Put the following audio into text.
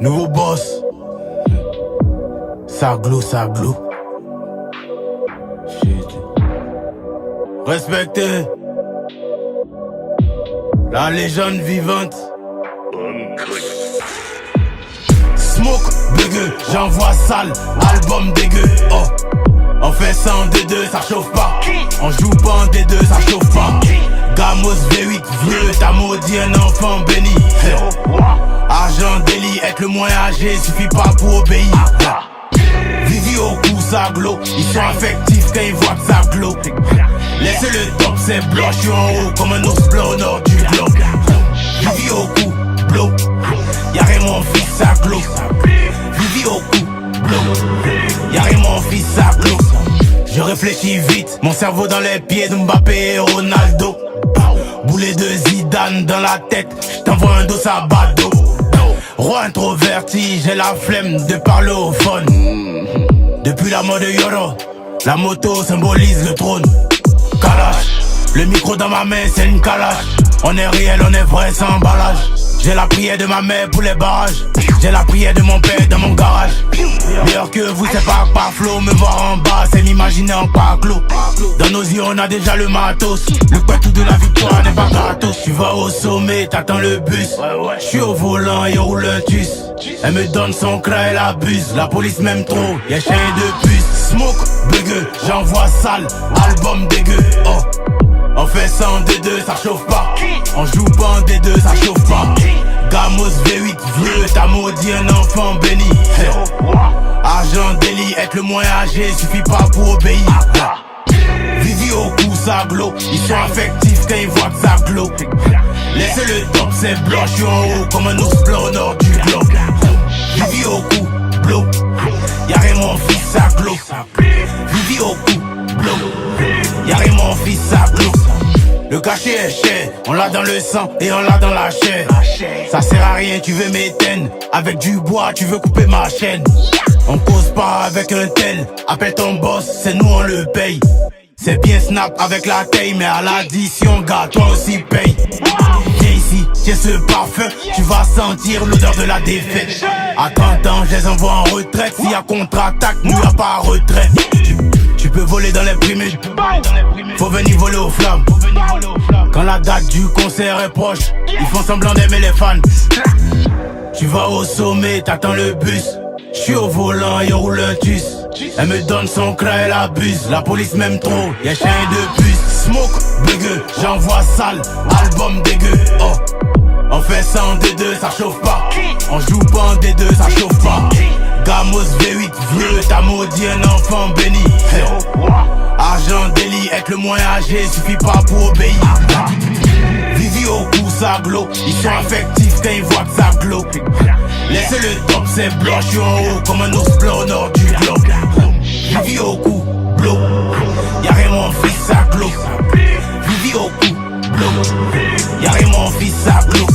Nouveau boss. Saglo. Shit. Respectez la légende vivante. Smoke, bugueux, j'envoie sale, album dégueu. Oh, on fait ça en D2, ça chauffe pas. On joue pas en D2, ça chauffe pas. Gamos V8, vieux, t'as maudit un enfant béni. Argent délit, être le moins âgé, suffit pas pour obéir. Vivi au cou, ça glow. Ils sont affectifs quand ils voient que ça glow. Laissez le top, c'est blanc, je suis en haut comme un ours blanc au nord du globe. Vivi au cou, blow. Y'a rien mon fils, ça glow. Vivi au cou, blow. Y'a rien mon fils, ça glow. Je réfléchis vite, mon cerveau dans les pieds de Mbappé et Ronaldo. Boulet de Zidane dans la tête, j't'envoie un dos à bado. Roi introverti, j'ai la flemme de parler au phone. Depuis la mort de Yoro, la moto symbolise le trône. Kalash, le micro dans ma main c'est une calache. On est réel, on est vrai sans emballage. J'ai la prière de ma mère pour les barrages. J'ai la prière de mon père dans mon garage. Meilleur que vous, c'est pas par flow. Me voir en bas, c'est m'imaginer en parclos. Dans nos yeux, on a déjà le matos. Le tout de la victoire n'est pas gratos. Tu vas au sommet, t'attends le bus. J'suis au volant et on roule un tus. Elle me donne son cra, elle abuse. La police m'aime trop, y'a chien de puce. Smoke, bugueux, j'envoie sale, album dégueu. Oh, on fait ça en D2, ça chauffe pas. On joue pas en D2, ça chauffe pas. Gamos V8, vieux, t'as maudit un enfant béni. Argent délit, être le moins âgé, suffit pas pour obéir. Vivi au cou, ça glow. Ils sont affectifs quand ils voient que ça glow. Laissez le top, c'est blanc, je suis en haut comme un ours blanc au nord du globe. Vivi au cou, blow. Y'a rien mon fils, ça glow. Vivi au cou, blow. Y'a rien mon fils, ça glow. Le cachet est cher, on l'a dans le sang et on l'a dans la chair. Ça sert à rien, tu veux m'éteindre. Avec du bois, tu veux couper ma chaîne. On cause pas avec un tel. Appelle ton boss, c'est nous on le paye. C'est bien snap avec la taille, mais à l'addition, gars, toi aussi paye. Viens ici, tiens ce parfum, tu vas sentir l'odeur de la défaite. À 30 ans, je les envoie en retraite. S'il y a contre-attaque, nous y'a pas retraite. Tu peux voler dans les primaires, faut venir voler aux flammes. Quand la date du concert est proche, ils font semblant d'aimer les fans. Tu vas au sommet, t'attends le bus. J'suis au volant et on roule un tus. Elle me donne son cra, elle abuse. La police m'aime trop, y'a chien de puce. Smoke, bugueux, j'envoie sale, album dégueu. Oh, on fait ça en D2, ça chauffe pas. On joue pas en D2, ça chauffe pas. Gamos V8, vieux, t'as maudit un enfant béni. Argent délit, être le moins âgé, suffit pas pour obéir. Vivi au cou, ça glow. Ils sont affectifs quand ils voient que ça glow. Laissez le top, c'est blanc, je suis en haut comme un ours blanc au nord du globe. Vivi au cou, blow. Y'a rien mon fils, ça glow. Vivi au cou, blow. Y'a rien mon fils, ça glow.